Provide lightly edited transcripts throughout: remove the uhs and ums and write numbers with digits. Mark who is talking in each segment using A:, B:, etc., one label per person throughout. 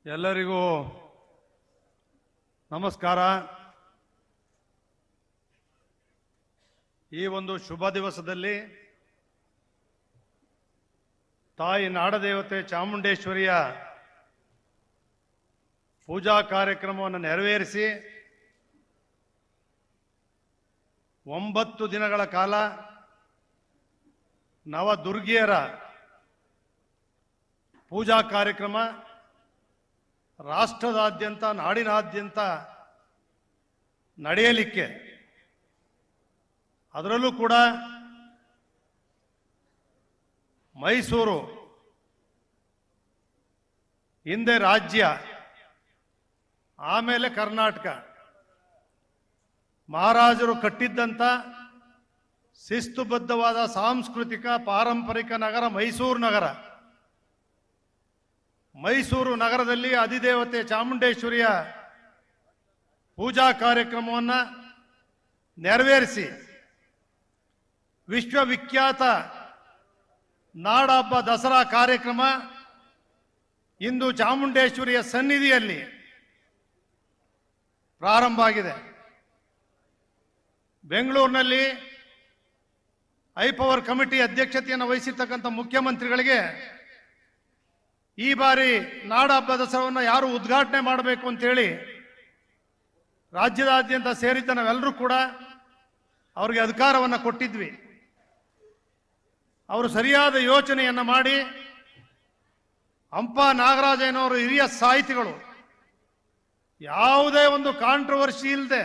A: ಎಲ್ಲರಿಗೂ ನಮಸ್ಕಾರ. ಈ ಒಂದು ಶುಭ ದಿವಸದಲ್ಲಿ ತಾಯಿ ನಾಡದೇವತೆ ಚಾಮುಂಡೇಶ್ವರಿಯ ಪೂಜಾ ಕಾರ್ಯಕ್ರಮವನ್ನು ನೆರವೇರಿಸಿ 9 ದಿನಗಳ ಕಾಲ ನವದುರ್ಗಿಯರ ಪೂಜಾ ಕಾರ್ಯಕ್ರಮ ರಾಷ್ಟ್ರದಾದ್ಯಂತ ನಾಡಿನಾದ್ಯಂತ ನಡೆಯಲಿಕ್ಕೆ, ಅದರಲ್ಲೂ ಕೂಡ ಮೈಸೂರು ಹಿಂದೆ ರಾಜ್ಯ, ಆಮೇಲೆ ಕರ್ನಾಟಕ, ಮಹಾರಾಜರು ಕಟ್ಟಿದ್ದಂಥ ಶಿಸ್ತುಬದ್ಧವಾದ ಸಾಂಸ್ಕೃತಿಕ ಪಾರಂಪರಿಕ ನಗರ ಮೈಸೂರು ನಗರ. ಮೈಸೂರು ನಗರದಲ್ಲಿ ಅಧಿದೇವತೆ ಚಾಮುಂಡೇಶ್ವರಿಯ ಪೂಜಾ ಕಾರ್ಯಕ್ರಮವನ್ನು ನೆರವೇರಿಸಿ ವಿಶ್ವವಿಖ್ಯಾತ ನಾಡಹಬ್ಬ ದಸರಾ ಕಾರ್ಯಕ್ರಮ ಇಂದು ಚಾಮುಂಡೇಶ್ವರಿಯ ಸನ್ನಿಧಿಯಲ್ಲಿ ಪ್ರಾರಂಭ ಆಗಿದೆ. ಬೆಂಗಳೂರಿನಲ್ಲಿ ಹೈಪವರ್ ಕಮಿಟಿ ಅಧ್ಯಕ್ಷತೆಯನ್ನು ವಹಿಸಿರ್ತಕ್ಕಂಥ ಮುಖ್ಯಮಂತ್ರಿಗಳಿಗೆ ಈ ಬಾರಿ ನಾಡಹಬ್ಬ ದಸರಾವನ್ನು ಯಾರು ಉದ್ಘಾಟನೆ ಮಾಡಬೇಕು ಅಂತೇಳಿ ರಾಜ್ಯದಾದ್ಯಂತ ಸೇರಿದ್ದ ನಾವೆಲ್ಲರೂ ಕೂಡ ಅವರಿಗೆ ಅಧಿಕಾರವನ್ನು ಕೊಟ್ಟಿದ್ವಿ. ಅವರು ಸರಿಯಾದ ಯೋಚನೆಯನ್ನು ಮಾಡಿ ಹಂಪ ನಾಗರಾಜಯ್ಯನವರು ಹಿರಿಯ ಸಾಹಿತಿಗಳು, ಯಾವುದೇ ಒಂದು ಕಾಂಟ್ರವರ್ಸಿ ಇಲ್ಲದೆ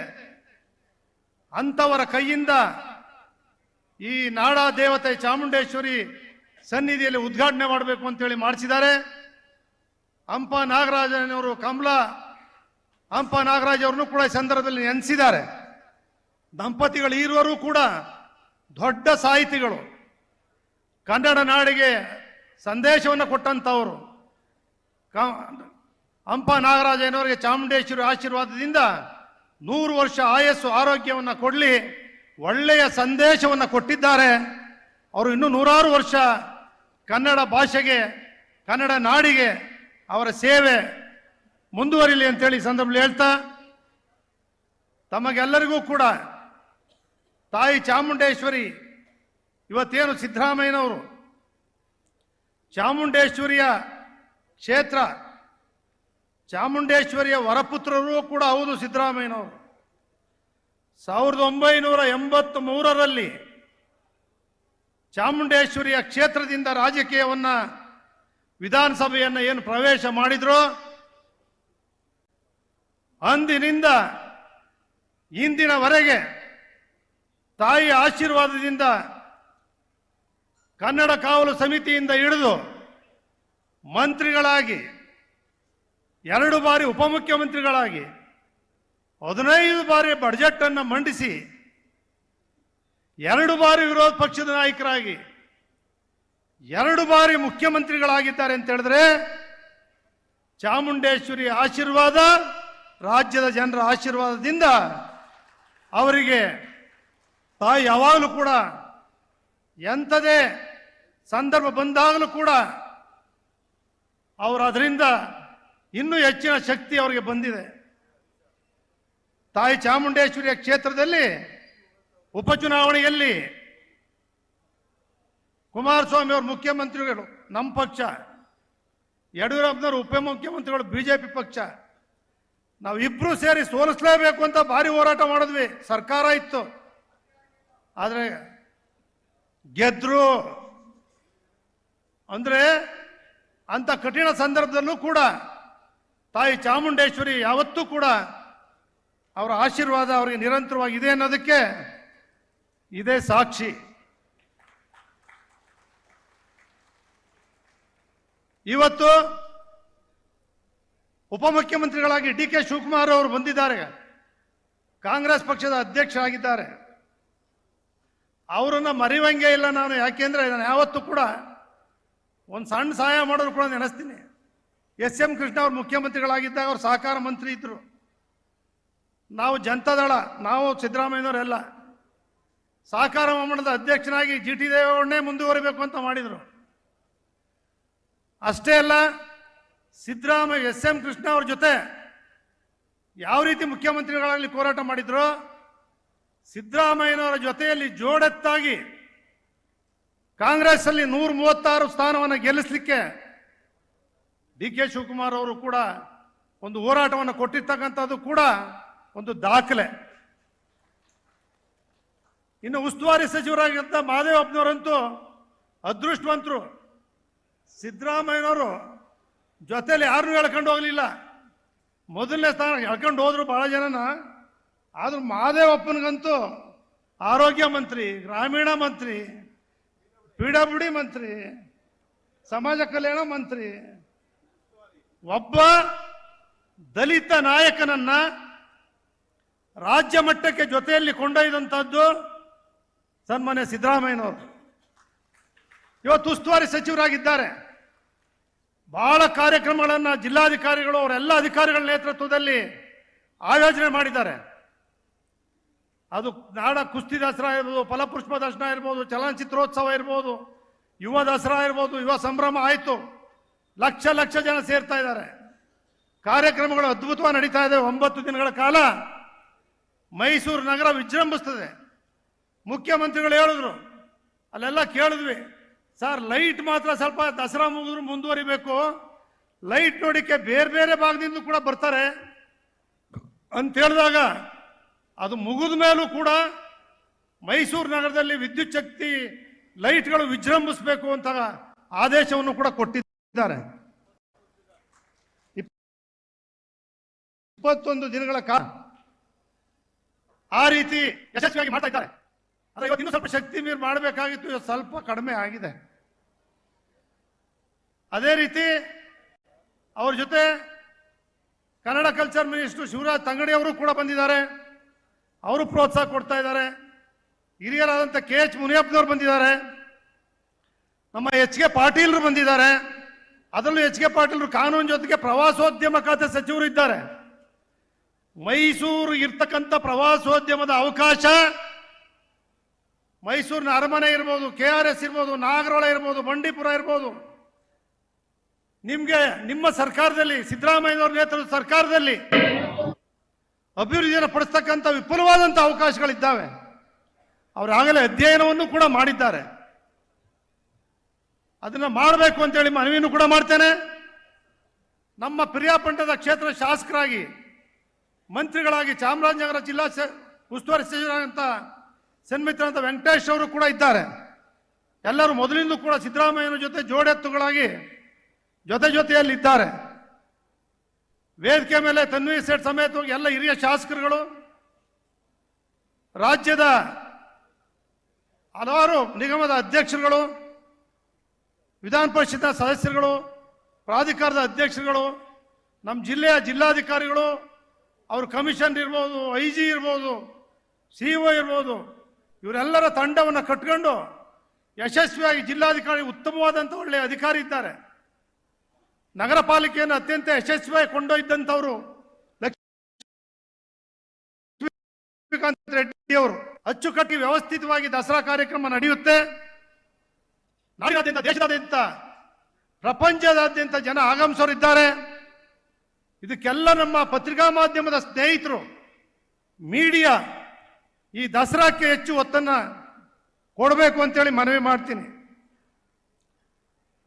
A: ಅಂಥವರ ಕೈಯಿಂದ ಈ ನಾಡ ದೇವತೆ ಚಾಮುಂಡೇಶ್ವರಿ ಸನ್ನಿಧಿಯಲ್ಲಿ ಉದ್ಘಾಟನೆ ಮಾಡಬೇಕು ಅಂತೇಳಿ ಮಾಡಿಸಿದ್ದಾರೆ. ಹಂಪ ನಾಗರಾಜನವರು, ಕಮಲಾ ಹಂಪ ನಾಗರಾಜ್ ಅವ್ರನ್ನೂ ಕೂಡ ಈ ಸಂದರ್ಭದಲ್ಲಿ ನೆನೆಸಿದ್ದಾರೆ. ದಂಪತಿಗಳು ಇರುವರು ಕೂಡ ದೊಡ್ಡ ಸಾಹಿತಿಗಳು, ಕನ್ನಡ ನಾಡಿಗೆ ಸಂದೇಶವನ್ನು ಕೊಟ್ಟಂಥವರು. ಹಂಪ ನಾಗರಾಜನವರಿಗೆ ಚಾಮುಂಡೇಶ್ವರಿ ಆಶೀರ್ವಾದದಿಂದ 100 ವರ್ಷ ಆಯಸ್ಸು ಆರೋಗ್ಯವನ್ನು ಕೊಡಲಿ, ಒಳ್ಳೆಯ ಸಂದೇಶವನ್ನು ಕೊಟ್ಟಿದ್ದಾರೆ. ಅವರು ಇನ್ನೂ 100 ವರ್ಷ ಕನ್ನಡ ಭಾಷೆಗೆ, ಕನ್ನಡ ನಾಡಿಗೆ ಅವರ ಸೇವೆ ಮುಂದುವರಿಲಿ ಅಂತೇಳಿ ಸಂದರ್ಭದಲ್ಲಿ ಹೇಳ್ತಾ, ತಮಗೆಲ್ಲರಿಗೂ ಕೂಡ ತಾಯಿ ಚಾಮುಂಡೇಶ್ವರಿ ಇವತ್ತೇನು ಸಿದ್ದರಾಮಯ್ಯನವರು ಚಾಮುಂಡೇಶ್ವರಿಯ ಕ್ಷೇತ್ರ, ಚಾಮುಂಡೇಶ್ವರಿಯ ವರಪುತ್ರರು ಕೂಡ ಹೌದು ಸಿದ್ದರಾಮಯ್ಯನವರು. 1983ರಲ್ಲಿ ಚಾಮುಂಡೇಶ್ವರಿಯ ಕ್ಷೇತ್ರದಿಂದ ರಾಜಕೀಯವನ್ನ, ವಿಧಾನಸಭೆಯನ್ನು ಏನು ಪ್ರವೇಶ ಮಾಡಿದ್ರು, ಅಂದಿನಿಂದ ಇಂದಿನವರೆಗೆ ತಾಯಿಯ ಆಶೀರ್ವಾದದಿಂದ ಕನ್ನಡ ಕಾವಲು ಸಮಿತಿಯಿಂದ ಹಿಡಿದು ಮಂತ್ರಿಗಳಾಗಿ, 2 ಬಾರಿ ಉಪಮುಖ್ಯಮಂತ್ರಿಗಳಾಗಿ, 15 ಬಾರಿ ಬಜೆಟ್ ಅನ್ನು ಮಂಡಿಸಿ, 2 ಬಾರಿ ವಿರೋಧ ಪಕ್ಷದ ನಾಯಕರಾಗಿ, 2 ಬಾರಿ ಮುಖ್ಯಮಂತ್ರಿಗಳಾಗಿದ್ದಾರೆ ಅಂತ ಹೇಳಿದ್ರೆ ಚಾಮುಂಡೇಶ್ವರಿ ಆಶೀರ್ವಾದ, ರಾಜ್ಯದ ಜನರ ಆಶೀರ್ವಾದದಿಂದ ಅವರಿಗೆ ತಾಯಿ ಯಾವಾಗಲೂ ಕೂಡ ಎಂಥದೇ ಸಂದರ್ಭ ಬಂದಾಗಲೂ ಕೂಡ ಅವರು ಅದರಿಂದ ಇನ್ನೂ ಹೆಚ್ಚಿನ ಶಕ್ತಿ ಅವರಿಗೆ ಬಂದಿದೆ. ತಾಯಿ ಚಾಮುಂಡೇಶ್ವರಿಯ ಕ್ಷೇತ್ರದಲ್ಲಿ ಉಪಚುನಾವಣೆಯಲ್ಲಿ ಕುಮಾರಸ್ವಾಮಿ ಅವರು ಮುಖ್ಯಮಂತ್ರಿಗಳು ನಮ್ಮ ಪಕ್ಷ, ಯಡಿಯೂರಪ್ಪನವರು ಉಪಮುಖ್ಯಮಂತ್ರಿಗಳು ಬಿಜೆಪಿ ಪಕ್ಷ, ನಾವಿಬ್ರು ಸೇರಿ ಸೋಲಿಸಲೇಬೇಕು ಅಂತ ಭಾರಿ ಹೋರಾಟ ಮಾಡಿದ್ವಿ. ಸರ್ಕಾರ ಇತ್ತು, ಆದರೆ ಗೆದ್ರು. ಅಂದ್ರೆ ಅಂತ ಕಠಿಣ ಸಂದರ್ಭದಲ್ಲೂ ಕೂಡ ತಾಯಿ ಚಾಮುಂಡೇಶ್ವರಿ ಯಾವತ್ತೂ ಕೂಡ ಅವರ ಆಶೀರ್ವಾದ ಅವರಿಗೆ ನಿರಂತರವಾಗಿದೆ ಅನ್ನೋದಕ್ಕೆ ಇದೇ ಸಾಕ್ಷಿ. ಇವತ್ತು ಉಪಮುಖ್ಯಮಂತ್ರಿಗಳಾಗಿ ಡಿ ಕೆ ಶಿವಕುಮಾರ್ ಅವರು ಬಂದಿದ್ದಾರೆ, ಕಾಂಗ್ರೆಸ್ ಪಕ್ಷದ ಅಧ್ಯಕ್ಷರಾಗಿದ್ದಾರೆ. ಅವರನ್ನು ಮರೆಯುವಂಗೆ ಇಲ್ಲ ನಾನು. ಯಾಕೆಂದ್ರೆ ನಾನು ಯಾವತ್ತೂ ಕೂಡ ಒಂದು ಸಣ್ಣ ಸಹಾಯ ಮಾಡೋರು ಕೂಡ ನೆನೆಸ್ತೀನಿ. ಎಸ್.ಎಂ. ಕೃಷ್ಣ ಅವರು ಮುಖ್ಯಮಂತ್ರಿಗಳಾಗಿದ್ದಾಗ ಅವರು ಸಹಕಾರ ಮಂತ್ರಿ ಇದ್ರು. ನಾವು ಜನತಾದಳ, ನಾವು ಸಿದ್ದರಾಮಯ್ಯನವರೆಲ್ಲ ಸಹಕಾರ ಮಂಡಳದ ಅಧ್ಯಕ್ಷನಾಗಿ ಜಿ ಟಿ ದೇವೇಗೌಡನೇ ಮುಂದುವರಿಬೇಕು ಅಂತ ಮಾಡಿದರು. ಅಷ್ಟೇ ಅಲ್ಲ, ಸಿದ್ದರಾಮಯ್ಯ SM ಕೃಷ್ಣ ಅವ್ರ ಜೊತೆ ಯಾವ ರೀತಿ ಮುಖ್ಯಮಂತ್ರಿಗಳಾಗಲಿ ಹೋರಾಟ ಮಾಡಿದ್ರು, ಸಿದ್ದರಾಮಯ್ಯನವರ ಜೊತೆಯಲ್ಲಿ ಜೋಡೆತ್ತಾಗಿ ಕಾಂಗ್ರೆಸ್ ಅಲ್ಲಿ 136 ಸ್ಥಾನವನ್ನು ಗೆಲ್ಲಿಸಲಿಕ್ಕೆ DK ಶಿವಕುಮಾರ್ ಅವರು ಕೂಡ ಒಂದು ಹೋರಾಟವನ್ನು ಕೊಟ್ಟಿರ್ತಕ್ಕಂಥದ್ದು ಕೂಡ ಒಂದು ದಾಖಲೆ. ಇನ್ನು ಉಸ್ತುವಾರಿ ಸಚಿವರಾಗಿದ್ದ ಮಹದೇವಪ್ಪನವರಂತೂ ಅದೃಷ್ಟವಂತರು. ಸಿದ್ದರಾಮಯ್ಯನವರು ಜೊತೆಯಲ್ಲಿ ಯಾರನ್ನೂ ಎಳ್ಕೊಂಡು ಹೋಗಲಿಲ್ಲ. ಮೊದಲನೇ ಸ್ಥಾನ ಎಳ್ಕೊಂಡು ಹೋದ್ರು ಬಹಳ ಜನನ. ಆದ್ರೂ ಮಹದೇವಪ್ಪನಿಗಂತೂ ಆರೋಗ್ಯ ಮಂತ್ರಿ, ಗ್ರಾಮೀಣ ಮಂತ್ರಿ, PWD ಮಂತ್ರಿ, ಸಮಾಜ ಕಲ್ಯಾಣ ಮಂತ್ರಿ, ಒಬ್ಬ ದಲಿತ ನಾಯಕನನ್ನ ರಾಜ್ಯ ಮಟ್ಟಕ್ಕೆ ಜೊತೆಯಲ್ಲಿ ಕೊಂಡೊಯ್ದಂಥದ್ದು ಸನ್ಮಾನ್ಯ ಸಿದ್ದರಾಮಯ್ಯನವರು. ಇವತ್ತು ಉಸ್ತುವಾರಿ ಸಚಿವರಾಗಿದ್ದಾರೆ. ಬಹಳ ಕಾರ್ಯಕ್ರಮಗಳನ್ನು ಜಿಲ್ಲಾಧಿಕಾರಿಗಳು ಅವರೆಲ್ಲ ಅಧಿಕಾರಿಗಳ ನೇತೃತ್ವದಲ್ಲಿ ಆಯೋಜನೆ ಮಾಡಿದ್ದಾರೆ. ಅದು ನಾಡ ಕುಸ್ತಿ ದಸರಾ ಇರ್ಬೋದು, ಫಲಪುಷ್ಪ ದರ್ಶನ ಇರ್ಬೋದು, ಚಲನಚಿತ್ರೋತ್ಸವ ಇರ್ಬೋದು, ಯುವ ದಸರಾ ಇರ್ಬೋದು, ಯುವ ಸಂಭ್ರಮ ಆಯಿತು. ಲಕ್ಷ ಲಕ್ಷ ಜನ ಸೇರ್ತಾ ಇದ್ದಾರೆ. ಕಾರ್ಯಕ್ರಮಗಳು ಅದ್ಭುತವಾಗಿ ನಡೀತಾ ಇದೆ. 9 ದಿನಗಳ ಕಾಲ ಮೈಸೂರು ನಗರ ವಿಜೃಂಭಿಸ್ತದೆ. ಮುಖ್ಯಮಂತ್ರಿಗಳು ಹೇಳಿದ್ರು, ಅಲ್ಲೆಲ್ಲ ಕೇಳಿದ್ವಿ, ಸರ್ ಲೈಟ್ ಮಾತ್ರ ಸ್ವಲ್ಪ ದಸರಾ ಮುಗಿದ್ರು ಮುಂದುವರಿಬೇಕು, ಲೈಟ್ ನೋಡಿಕೆ ಬೇರೆ ಬೇರೆ ಭಾಗದಿಂದ ಕೂಡ ಬರ್ತಾರೆ ಅಂತ ಹೇಳಿದಾಗ ಅದು ಮುಗಿದ ಮೇಲೂ ಕೂಡ ಮೈಸೂರು ನಗರದಲ್ಲಿ ವಿದ್ಯುತ್ ಶಕ್ತಿ ಲೈಟ್ಗಳು ವಿಜೃಂಭಿಸಬೇಕು ಅಂತ ಆದೇಶವನ್ನು ಕೂಡ ಕೊಟ್ಟಿದ್ದಾರೆ. 21 ದಿನಗಳ ಕಾಲ ಆ ರೀತಿ ಯಶಸ್ವಿಯಾಗಿ ಮಾಡ್ತಾ ಇದ್ದಾರೆ. ಆದರೆ ಇವತ್ತು ಇನ್ನೂ ಸ್ವಲ್ಪ ಶಕ್ತಿ ಮೀರಿ ಮಾಡಬೇಕಾಗಿತ್ತು, ಇವತ್ತು ಸ್ವಲ್ಪ ಕಡಿಮೆ ಆಗಿದೆ. ಅದೇ ರೀತಿ ಅವ್ರ ಜೊತೆ ಕನ್ನಡ ಕಲ್ಚರ್ ಮಿನಿಸ್ಟರ್ ಶಿವರಾಜ್ ತಂಗಡಿ ಅವರು ಕೂಡ ಬಂದಿದ್ದಾರೆ. ಅವರು ಪ್ರೋತ್ಸಾಹ ಕೊಡ್ತಾ ಇದ್ದಾರೆ. ಹಿರಿಯರಾದಂಥ KH ಮುನಿಯಪ್ಪನವರು ಬಂದಿದ್ದಾರೆ. ನಮ್ಮ HK ಪಾಟೀಲ್ರು ಬಂದಿದ್ದಾರೆ. ಅದರಲ್ಲೂ HK ಪಾಟೀಲ್ರು ಕಾನೂನು ಜೊತೆಗೆ ಪ್ರವಾಸೋದ್ಯಮ ಖಾತೆ ಸಚಿವರು ಇದ್ದಾರೆ. ಮೈಸೂರು ಇರ್ತಕ್ಕಂಥ ಪ್ರವಾಸೋದ್ಯಮದ ಅವಕಾಶ ಮೈಸೂರಿನ ಅರಮನೆ ಇರ್ಬೋದು, KRS ಇರ್ಬೋದು, ನಾಗರೋಳ ಇರ್ಬೋದು, ಬಂಡೀಪುರ ಇರ್ಬೋದು, ನಿಮ್ಗೆ ನಿಮ್ಮ ಸರ್ಕಾರದಲ್ಲಿ ಸಿದ್ದರಾಮಯ್ಯನವರ ನೇತೃತ್ವದ ಸರ್ಕಾರದಲ್ಲಿ ಅಭಿವೃದ್ಧಿಯನ್ನು ಪಡಿಸ್ತಕ್ಕಂಥ ವಿಪುಲವಾದಂಥ ಅವಕಾಶಗಳಿದ್ದಾವೆ. ಅವರಾಗಲೇ ಅಧ್ಯಯನವನ್ನು ಕೂಡ ಮಾಡಿದ್ದಾರೆ. ಅದನ್ನ ಮಾಡಬೇಕು ಅಂತೇಳಿ ಮನವಿಯನ್ನು ಕೂಡ ಮಾಡ್ತೇನೆ. ನಮ್ಮ ಪಿರಿಯಾಪಟ್ಟಣದ ಕ್ಷೇತ್ರ ಶಾಸಕರಾಗಿ ಮಂತ್ರಿಗಳಾಗಿ ಚಾಮರಾಜನಗರ ಜಿಲ್ಲಾ ಉಸ್ತುವಾರಿ ಸಚಿವರಾದಂಥ ಸನ್ಮಿತ್ರ ಅಂತ ವೆಂಕಟೇಶ್ ಅವರು ಕೂಡ ಇದ್ದಾರೆ. ಎಲ್ಲರೂ ಮೊದಲಿಂದ ಕೂಡ ಸಿದ್ದರಾಮಯ್ಯನ ಜೊತೆ ಜೋಡೆತ್ತುಗಳಾಗಿ ಜೊತೆಯಲ್ಲಿ ಇದ್ದಾರೆ. ವೇದಿಕೆ ಮೇಲೆ ತನ್ವೀರ್ ಸೇಠ್ ಸಮೇತವಾಗಿ ಎಲ್ಲ ಹಿರಿಯ ಶಾಸಕರುಗಳು, ರಾಜ್ಯದ ಹಲವಾರು ನಿಗಮದ ಅಧ್ಯಕ್ಷರುಗಳು, ವಿಧಾನ ಪರಿಷತ್ನ ಸದಸ್ಯರುಗಳು, ಪ್ರಾಧಿಕಾರದ ಅಧ್ಯಕ್ಷರುಗಳು, ನಮ್ಮ ಜಿಲ್ಲೆಯ ಜಿಲ್ಲಾಧಿಕಾರಿಗಳು, ಅವ್ರ ಕಮಿಷನ್ ಇರ್ಬೋದು, IG ಇರ್ಬೋದು, CO ಇರ್ಬೋದು, ಇವರೆಲ್ಲರ ತಂಡವನ್ನು ಕಟ್ಕೊಂಡು ಯಶಸ್ವಿಯಾಗಿ ಜಿಲ್ಲಾಧಿಕಾರಿ ಉತ್ತಮವಾದಂಥ ಒಳ್ಳೆಯ ಅಧಿಕಾರಿ ಇದ್ದಾರೆ. ನಗರ ಪಾಲಿಕೆಯನ್ನು ಅತ್ಯಂತ ಯಶಸ್ವಿಯಾಗಿ ಕೊಂಡೊಯ್ದಂಥವರು ಲಕ್ಷ್ಮೀಕಾಂತ್ ರೆಡ್ಡಿ ಅವರು. ಅಚ್ಚುಕಟ್ಟಿ ವ್ಯವಸ್ಥಿತವಾಗಿ ದಸರಾ ಕಾರ್ಯಕ್ರಮ ನಡೆಯುತ್ತೆ. ನಾಡಿನಾದ್ಯಂತ, ದೇಶದಾದ್ಯಂತ, ಪ್ರಪಂಚದಾದ್ಯಂತ ಜನ ಆಗಮಿಸೋರಿದ್ದಾರೆ. ಇದಕ್ಕೆಲ್ಲ ನಮ್ಮ ಪತ್ರಿಕಾ ಮಾಧ್ಯಮದ ಸ್ನೇಹಿತರು, ಮೀಡಿಯಾ ಈ ದಸರಾಕ್ಕೆ ಹೆಚ್ಚು ಒತ್ತನ್ನು ಕೊಡಬೇಕು ಅಂತೇಳಿ ಮನವಿ ಮಾಡ್ತೀನಿ.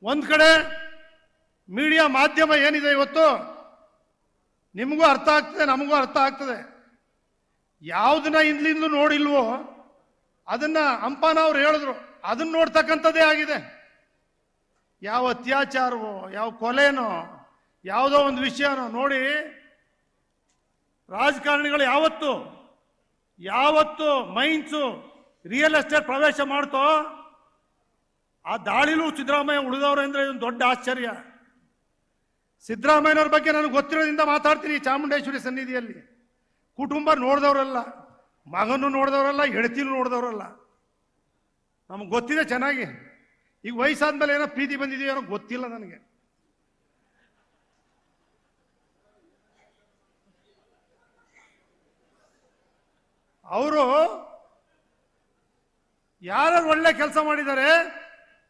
A: ಒಂದು ಕಡೆ ಮೀಡಿಯಾ ಮಾಧ್ಯಮ ಏನಿದೆ ಇವತ್ತು, ನಿಮಗೂ ಅರ್ಥ ಆಗ್ತದೆ, ನಮಗೂ ಅರ್ಥ ಆಗ್ತದೆ. ಯಾವುದನ್ನ ಇಂದ್ಲಿಂದಲೂ ನೋಡಿಲ್ವೋ ಅದನ್ನ ಹಂಪನ ಅವ್ರು ಹೇಳಿದ್ರು, ಅದನ್ನ ನೋಡ್ತಕ್ಕಂಥದ್ದೇ ಆಗಿದೆ. ಯಾವ ಅತ್ಯಾಚಾರವೋ, ಯಾವ ಕೊಲೆನೋ, ಯಾವುದೋ ಒಂದು ವಿಷಯನೋ ನೋಡಿ ರಾಜಕಾರಣಿಗಳು ಯಾವತ್ತು ಮೈನ್ಸು ರಿಯಲ್ ಎಸ್ಟೇಟ್ ಪ್ರವೇಶ ಮಾಡ್ತೋ ಆ ದಾಳಿಲೂ ಸಿದ್ದರಾಮಯ್ಯ ಉಳಿದವರು ಅಂದ್ರೆ ಇದೊಂದು ದೊಡ್ಡ ಆಶ್ಚರ್ಯ. ಸಿದ್ದರಾಮಯ್ಯನವ್ರ ಬಗ್ಗೆ ನನಗೆ ಗೊತ್ತಿರೋದ್ರಿಂದ ಮಾತಾಡ್ತೀನಿ. ಚಾಮುಂಡೇಶ್ವರಿ ಸನ್ನಿಧಿಯಲ್ಲಿ ಕುಟುಂಬ ನೋಡಿದವರಲ್ಲ, ಮಗನೂ ನೋಡಿದವರಲ್ಲ, ಹೆಂಡತಿನೂ ನೋಡಿದವರಲ್ಲ. ನಮ್ಗೆ ಗೊತ್ತಿದೆ ಚೆನ್ನಾಗಿ. ಈಗ ವಯಸ್ಸಾದ್ಮೇಲೆ ಏನೋ ಪ್ರೀತಿ ಬಂದಿದೆಯೋ ಗೊತ್ತಿಲ್ಲ ನನಗೆ. ಅವರು ಯಾರು ಒಳ್ಳೆ ಕೆಲಸ ಮಾಡಿದ್ದಾರೆ,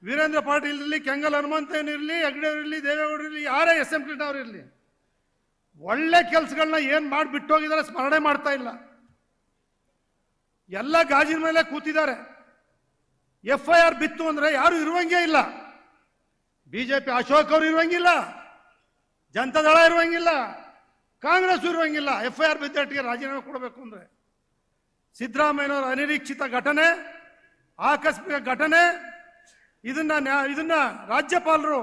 A: ವೀರೇಂದ್ರ ಪಾಟೀಲ್ ಇರಲಿ, ಕೆಂಗಲ್ ಹನುಮಂತಯ್ಯನ್ ಇರಲಿ, ಹೆಗ್ಡೆ ಇರಲಿ, ದೇವೇಗೌಡರು ಇರಲಿ, ಯಾರೇ SM ಕೃಷ್ಣ ಅವರು ಇರಲಿ, ಒಳ್ಳೆ ಕೆಲಸಗಳನ್ನ ಏನ್ ಮಾಡಿ ಬಿಟ್ಟೋಗಿದ್ದಾರೆ ಸ್ಮರಣೆ ಮಾಡ್ತಾ ಇಲ್ಲ. ಎಲ್ಲ ಗಾಜಿನ ಮೇಲೆ ಕೂತಿದ್ದಾರೆ. FIR ಬಿತ್ತು ಅಂದ್ರೆ ಯಾರು ಇರುವಂಗೇ ಇಲ್ಲ. ಬಿಜೆಪಿ ಅಶೋಕ್ ಅವರು ಇರುವಂಗಿಲ್ಲ, ಜನತಾದಳ ಇರುವಂಗಿಲ್ಲ, ಕಾಂಗ್ರೆಸ್ ಇರುವಂಗಿಲ್ಲ. FIR ಬಿದ್ದಟ್ಟಿಗೆ ರಾಜೀನಾಮೆ ಕೊಡಬೇಕು ಅಂದ್ರೆ ಸಿದ್ದರಾಮಯ್ಯನವರ ಅನಿರೀಕ್ಷಿತ ಘಟನೆ, ಆಕಸ್ಮಿಕ ಘಟನೆ, ಇದನ್ನ ರಾಜ್ಯಪಾಲರು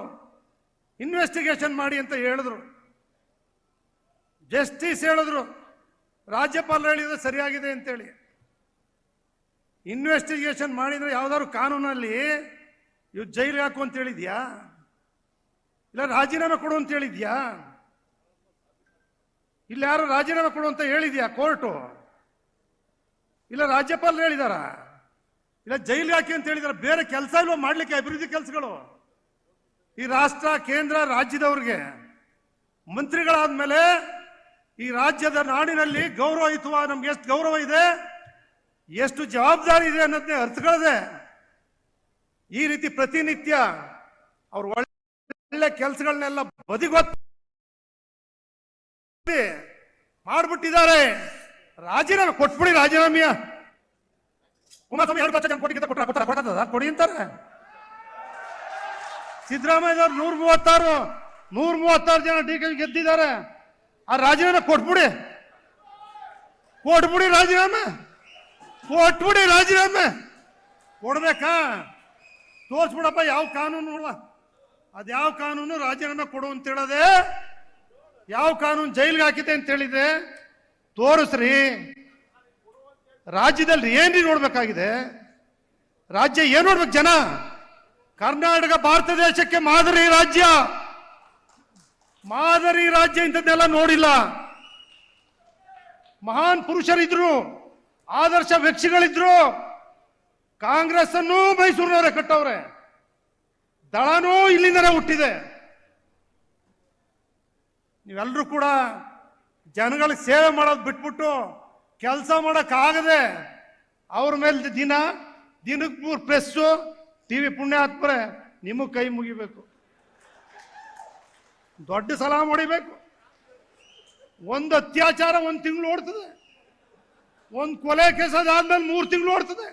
A: ಇನ್ವೆಸ್ಟಿಗೇಷನ್ ಮಾಡಿ ಅಂತ ಹೇಳಿದ್ರು. ಜಸ್ಟಿಸ್ ಹೇಳಿದ್ರು, ರಾಜ್ಯಪಾಲರು ಹೇಳಿದ್ರೆ ಸರಿಯಾಗಿದೆ ಅಂತೇಳಿ. ಇನ್ವೆಸ್ಟಿಗೇಷನ್ ಮಾಡಿದ್ರೆ ಯಾವ್ದಾದ್ರು ಕಾನೂನಲ್ಲಿ ಇವ್ ಜೈಲಿಗೆ ಹಾಕು ಅಂತ ಹೇಳಿದ್ಯಾ, ಇಲ್ಲ ರಾಜೀನಾಮೆ ಕೊಡು ಅಂತ ಹೇಳಿದ್ಯಾ? ಇಲ್ಲ ಯಾರು ರಾಜೀನಾಮೆ ಕೊಡು ಅಂತ ಹೇಳಿದ್ಯಾ ಕೋರ್ಟು? ಇಲ್ಲ ರಾಜ್ಯಪಾಲರು ಹೇಳಿದಾರ? ಇಲ್ಲ ಜೈಲಿಗೆ ಹಾಕಿ ಅಂತ ಹೇಳಿದಾರ? ಬೇರೆ ಕೆಲಸ ಇಲ್ವಾ ಮಾಡ್ಲಿಕ್ಕೆ ಅಭಿವೃದ್ಧಿ ಕೆಲಸಗಳು? ಈ ರಾಷ್ಟ್ರ, ಕೇಂದ್ರ, ರಾಜ್ಯದವ್ರಿಗೆ ಮಂತ್ರಿಗಳಾದ್ಮೇಲೆ ಈ ರಾಜ್ಯದ ನಾಡಿನಲ್ಲಿ ಗೌರವಯುತವ ನಮ್ಗೆ ಎಷ್ಟು ಗೌರವ ಇದೆ, ಎಷ್ಟು ಜವಾಬ್ದಾರಿ ಇದೆ ಅನ್ನೋದನ್ನೇ ಅರ್ಥಗಳದೆ. ಈ ರೀತಿ ಪ್ರತಿನಿತ್ಯ ಅವ್ರು ಒಳ್ಳೆ ಕೆಲಸಗಳನ್ನೆಲ್ಲ ಬದಿಗೊತ್ತಿ ಮಾಡ್ಬಿಟ್ಟಿದ್ದಾರೆ. ರಾಜೀನಾಮೆ ಕೊಟ್ಬಿಡಿ. ರಾಜೀನಾಮೆಯ ಕುಮಾರಸ್ವಾಮಿ 2 ಲಕ್ಷ ಕೋಟಿ ಕೊಡಿ ಅಂತಾರೆ. ಸಿದ್ದರಾಮಯ್ಯವ್ರು 136 ಜನ DK ಗೆದ್ದಿದ್ದಾರೆ. ಆ ರಾಜೀನಾಮೆ ಕೊಟ್ಬಿಡಿ. ರಾಜೀನಾಮೆ ಕೊಟ್ಬಿಡಿ. ರಾಜೀನಾಮೆ ಕೊಡ್ಬೇಕಾ? ತೋರ್ಸ್ಬಿಡಪ್ಪ ಯಾವ ಕಾನೂನು, ಅದ್ಯಾವ ಕಾನೂನು ರಾಜೀನಾಮೆ ಕೊಡು ಅಂತ ಹೇಳದೆ, ಯಾವ ಕಾನೂನು ಜೈಲಿಗೆ ಹಾಕಿದೆ ಅಂತ ಹೇಳಿದೆ ತೋರಿಸ್ರಿ. ರಾಜ್ಯದಲ್ಲಿ ಏನ್ರಿ ನೋಡ್ಬೇಕಾಗಿದೆ? ರಾಜ್ಯ ಏನ್ ನೋಡ್ಬೇಕು ಜನ? ಕರ್ನಾಟಕ ಭಾರತ ದೇಶಕ್ಕೆ ಮಾದರಿ ರಾಜ್ಯ. ಇಂಥದ್ದೆಲ್ಲ ನೋಡಿಲ್ಲ. ಮಹಾನ್ ಪುರುಷರಿದ್ರು, ಆದರ್ಶ ವ್ಯಕ್ತಿಗಳಿದ್ರು. ಕಾಂಗ್ರೆಸ್ ಅನ್ನು ಮೈಸೂರಿನವರೇ ಕಟ್ಟವ್ರೆ, ದಳನೂ ಇಲ್ಲಿಂದನೇ ಹುಟ್ಟಿದೆ. ನೀವೆಲ್ಲರೂ ಕೂಡ ಜನಗಳಿಗೆ ಸೇವೆ ಮಾಡೋದು ಬಿಟ್ಬಿಟ್ಟು ಕೆಲಸ ಮಾಡೋಕ್ಕಾಗದೆ ಅವ್ರ ಮೇಲೆ ದಿನಕ್ಕೆ 3 ಪ್ರೆಸ್ಸು, TV ಪುಣ್ಯಾತ್ಮರೆ ನಿಮಗೆ ಕೈ ಮುಗಿಬೇಕು, ದೊಡ್ಡ ಸಲಾಮ್ ಹೊಡಿಬೇಕು. ಒಂದು ಅತ್ಯಾಚಾರ 1 ತಿಂಗಳು ಓಡ್ತದೆ, ಒಂದು ಕೊಲೆ ಕೇಸ್ ಅದಾದ್ಮೇಲೆ 3 ತಿಂಗಳು ಓಡ್ತದೆ.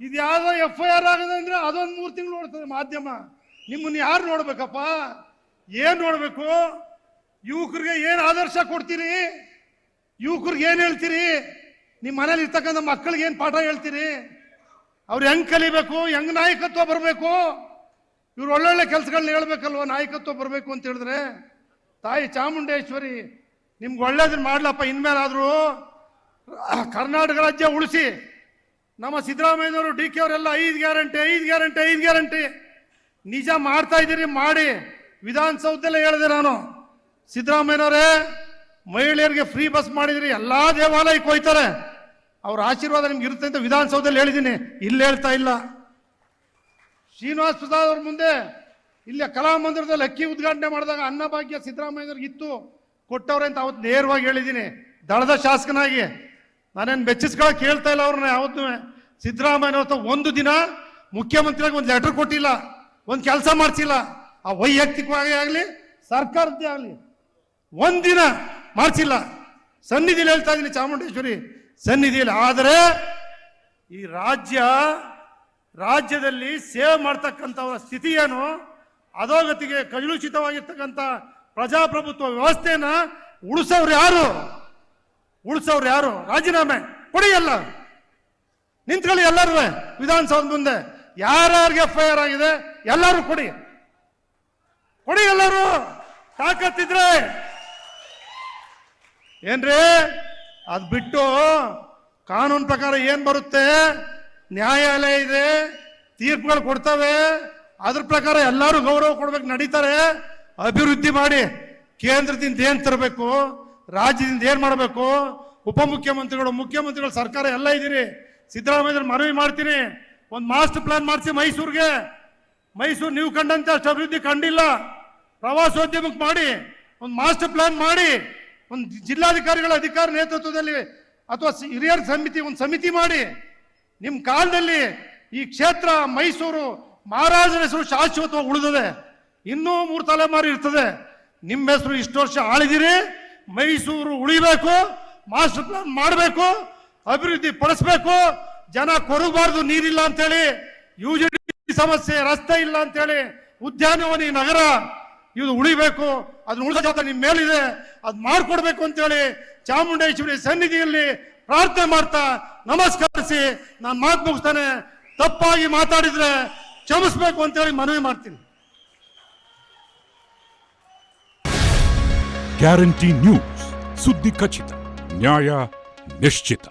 A: ಇದ್ಯಾವುದೋ FIR ಆಗದೆ ಅಂದ್ರೆ ಅದೊಂದು 3 ತಿಂಗಳು ಓಡ್ತದೆ. ಮಾಧ್ಯಮ ನಿಮ್ಮನ್ನ ಯಾರು ನೋಡ್ಬೇಕಪ್ಪ? ಏನ್ ನೋಡ್ಬೇಕು? ಯುವಕರಿಗೆ ಏನ್ ಆದರ್ಶ ಕೊಡ್ತೀರಿ? ಯುವಕರಿಗೆ ಏನ್ ಹೇಳ್ತೀರಿ? ನಿಮ್ಮ ಮನೇಲಿ ಇರ್ತಕ್ಕಂಥ ಮಕ್ಕಳಿಗೆ ಏನ್ ಪಾಠ ಹೇಳ್ತೀರಿ? ಅವ್ರು ಹೆಂಗ್ ಕಲಿಬೇಕು? ಹೆಂಗ್ ನಾಯಕತ್ವ ಬರಬೇಕು? ಇವ್ರು ಒಳ್ಳೊಳ್ಳೆ ಕೆಲಸಗಳನ್ನ ಹೇಳ್ಬೇಕಲ್ವ? ನಾಯಕತ್ವ ಬರಬೇಕು ಅಂತ ಹೇಳಿದ್ರೆ ತಾಯಿ ಚಾಮುಂಡೇಶ್ವರಿ ನಿಮ್ಗೆ ಒಳ್ಳೇದನ್ನ ಮಾಡ್ಲಪ್ಪ. ಇನ್ಮೇಲಾದ್ರೂ ಕರ್ನಾಟಕ ರಾಜ್ಯ ಉಳಿಸಿ. ನಮ್ಮ ಸಿದ್ದರಾಮಯ್ಯನವರು, DK ಅವರೆಲ್ಲ 5 ಗ್ಯಾರಂಟಿ ನಿಜ ಮಾಡ್ತಾ ಇದ್ದೀರಿ. ಮಾಡಿ. ವಿಧಾನಸೌಧದಲ್ಲೇ ಹೇಳಿದೆ ನಾನು, ಸಿದ್ದರಾಮಯ್ಯನವರೇ ಮಹಿಳೆಯರಿಗೆ ಫ್ರೀ ಬಸ್ ಮಾಡಿದ್ರಿ, ಎಲ್ಲಾ ದೇವಾಲಯಕ್ಕೆ ಹೋಯ್ತಾರೆ, ಅವ್ರ ಆಶೀರ್ವಾದ ನಿಮ್ಗೆ ಇರುತ್ತೆ ಅಂತ ವಿಧಾನಸೌಧದಲ್ಲಿ ಹೇಳಿದ್ದೀನಿ. ಇಲ್ಲಿ ಹೇಳ್ತಾ ಇಲ್ಲ. ಶ್ರೀನಿವಾಸ ಪ್ರಸಾದ್ ಅವ್ರ ಮುಂದೆ ಇಲ್ಲಿ ಕಲಾಮಂದಿರದಲ್ಲಿ ಅಕ್ಕಿ ಉದ್ಘಾಟನೆ ಮಾಡಿದಾಗ ಅನ್ನಭಾಗ್ಯ ಸಿದ್ದರಾಮಯ್ಯನವ್ರಿಗೆ ಇತ್ತು, ಕೊಟ್ಟವ್ರೆ ಅಂತ ಅವತ್ತು ನೇರವಾಗಿ ಹೇಳಿದ್ದೀನಿ. ದಳದ ಶಾಸಕನಾಗಿ ನಾನೇನು ಬೆಚ್ಚಿಸ್ಕೊಳಕ್ ಕೇಳ್ತಾ ಇಲ್ಲ ಅವ್ರನ್ನ. ಯಾವತ್ತೂ ಸಿದ್ದರಾಮಯ್ಯನವತ್ತು ಒಂದು ದಿನ ಮುಖ್ಯಮಂತ್ರಿಯಾಗಿ ಒಂದು ಲೆಟರ್ ಕೊಟ್ಟಿಲ್ಲ, ಒಂದು ಕೆಲಸ ಮಾಡಿಸಿಲ್ಲ. ಆ ವೈಯಕ್ತಿಕವಾಗಿ ಆಗಲಿ ಸರ್ಕಾರದ್ದೇ ಆಗಲಿ ಒಂದಿನ ಮಾಡಿಸಿಲ್ಲ. ಸನ್ನಿಧಿಯಲ್ಲಿ ಹೇಳ್ತಾ ಇದ್ದೀನಿ, ಚಾಮುಂಡೇಶ್ವರಿ ಸನ್ನಿಧಿಯಲ್ಲಿ. ಆದರೆ ಈ ರಾಜ್ಯದಲ್ಲಿ ಸೇವೆ ಮಾಡ್ತಕ್ಕಂಥವರ ಸ್ಥಿತಿ ಏನು? ಅಧೋಗತಿಗೆ ಕಲುಷಿತವಾಗಿರ್ತಕ್ಕಂಥ ಪ್ರಜಾಪ್ರಭುತ್ವ ವ್ಯವಸ್ಥೆನ ಉಳಿಸೋರು ಯಾರು? ರಾಜೀನಾಮೆ ಕೊಡಿ. ಎಲ್ಲ ನಿಂತ್ಕೊಳ್ಳಿ. ಎಲ್ಲರೂ ವಿಧಾನಸೌಧ ಮುಂದೆ ಯಾರ್ಯಾರಿಗೆ FIR ಆಗಿದೆ ಎಲ್ಲರೂ ಕೊಡಿ. ಎಲ್ಲರೂ ತಾಕತ್ತಿದ್ರೆ. ಏನ್ರಿ ಅದ್ ಬಿಟ್ಟು ಕಾನೂನು ಪ್ರಕಾರ ಏನ್ ಬರುತ್ತೆ? ನ್ಯಾಯಾಲಯ ಇದೆ, ತೀರ್ಪುಗಳು ಕೊಡ್ತವೆ, ಅದ್ರ ಪ್ರಕಾರ ಎಲ್ಲರೂ ಗೌರವ ಕೊಡ್ಬೇಕು, ನಡೀತಾರೆ. ಅಭಿವೃದ್ಧಿ ಮಾಡಿ. ಕೇಂದ್ರದಿಂದ ಏನ್ ತರಬೇಕು, ರಾಜ್ಯದಿಂದ ಏನ್ ಮಾಡಬೇಕು, ಉಪಮುಖ್ಯಮಂತ್ರಿಗಳು, ಮುಖ್ಯಮಂತ್ರಿಗಳು, ಸರ್ಕಾರ ಎಲ್ಲ ಇದ್ದೀರಿ. ಸಿದ್ದರಾಮಯ್ಯ ಮನವಿ ಮಾಡ್ತೀನಿ, ಒಂದು ಮಾಸ್ಟರ್ ಪ್ಲಾನ್ ಮಾಡಿಸಿ ಮೈಸೂರಿಗೆ. ಮೈಸೂರು ನೀವು ಕಂಡಂತೆ ಅಷ್ಟು ಅಭಿವೃದ್ಧಿ ಕಂಡಿಲ್ಲ. ಪ್ರವಾಸೋದ್ಯಮಕ್ಕೆ ಮಾಡಿ, ಒಂದು ಮಾಸ್ಟರ್ ಪ್ಲಾನ್ ಮಾಡಿ, ಒಂದು ಜಿಲ್ಲಾಧಿಕಾರಿಗಳ ಅಧಿಕಾರ ನೇತೃತ್ವದಲ್ಲಿ ಅಥವಾ ಹಿರಿಯರ ಸಮಿತಿ ಒಂದು ಸಮಿತಿ ಮಾಡಿ. ನಿಮ್ಮ ಕಾಲದಲ್ಲಿ ಈ ಕ್ಷೇತ್ರ ಮೈಸೂರು ಮಹಾರಾಜನ ಹೆಸರು ಶಾಶ್ವತವಾಗಿ ಉಳಿದಿದೆ, ಇನ್ನೂ 3 ತಲೆಮಾರು ಇರ್ತದೆ. ನಿಮ್ಮ ಹೆಸರು ಇಷ್ಟು ವರ್ಷ ಆಳಿದಿರಿ. ಮೈಸೂರು ಉಳಿಬೇಕು, ಮಾಸ್ಟರ್ ಪ್ಲಾನ್ ಮಾಡಬೇಕು, ಅಭಿವೃದ್ಧಿ ಪಡಿಸ್ಬೇಕು. ಜನ ಕೊರಗಬಾರ್ದು, ನೀರಿಲ್ಲ ಅಂತೇಳಿ, ಯುಜಿಡಿ ಸಮಸ್ಯೆ, ರಸ್ತೆ ಇಲ್ಲ ಅಂತೇಳಿ, ಉದ್ಯಾನವನಿ ನಗರ ಇದು ಉಳಿಬೇಕು. ಅದನ್ನ ಉಳಿದ ಜವಾಬ್ದಾರಿ ನಿಮ್ಮ ಮೇಲಿದೆ, ಅದು ಮಾಡಿಕೊಡ್ಬೇಕು ಅಂತೇಳಿ ಚಾಮುಂಡೇಶ್ವರಿ ಸನ್ನಿಧಿಯಲ್ಲಿ ಪ್ರಾರ್ಥನೆ ಮಾಡ್ತಾ ನಮಸ್ಕರಿಸಿ ನಾನು ಮಾತು ಮುಗಿಸ್ತಾನೆ. ತಪ್ಪಾಗಿ ಮಾತಾಡಿದ್ರೆ ಕ್ಷಮಿಸ್ಬೇಕು ಅಂತೇಳಿ ಮನವಿ ಮಾಡ್ತೀನಿ.
B: ಗ್ಯಾರಂಟಿ ನ್ಯೂಸ್, ಸುದ್ದಿ ಖಚಿತ, ನ್ಯಾಯ ನಿಶ್ಚಿತ.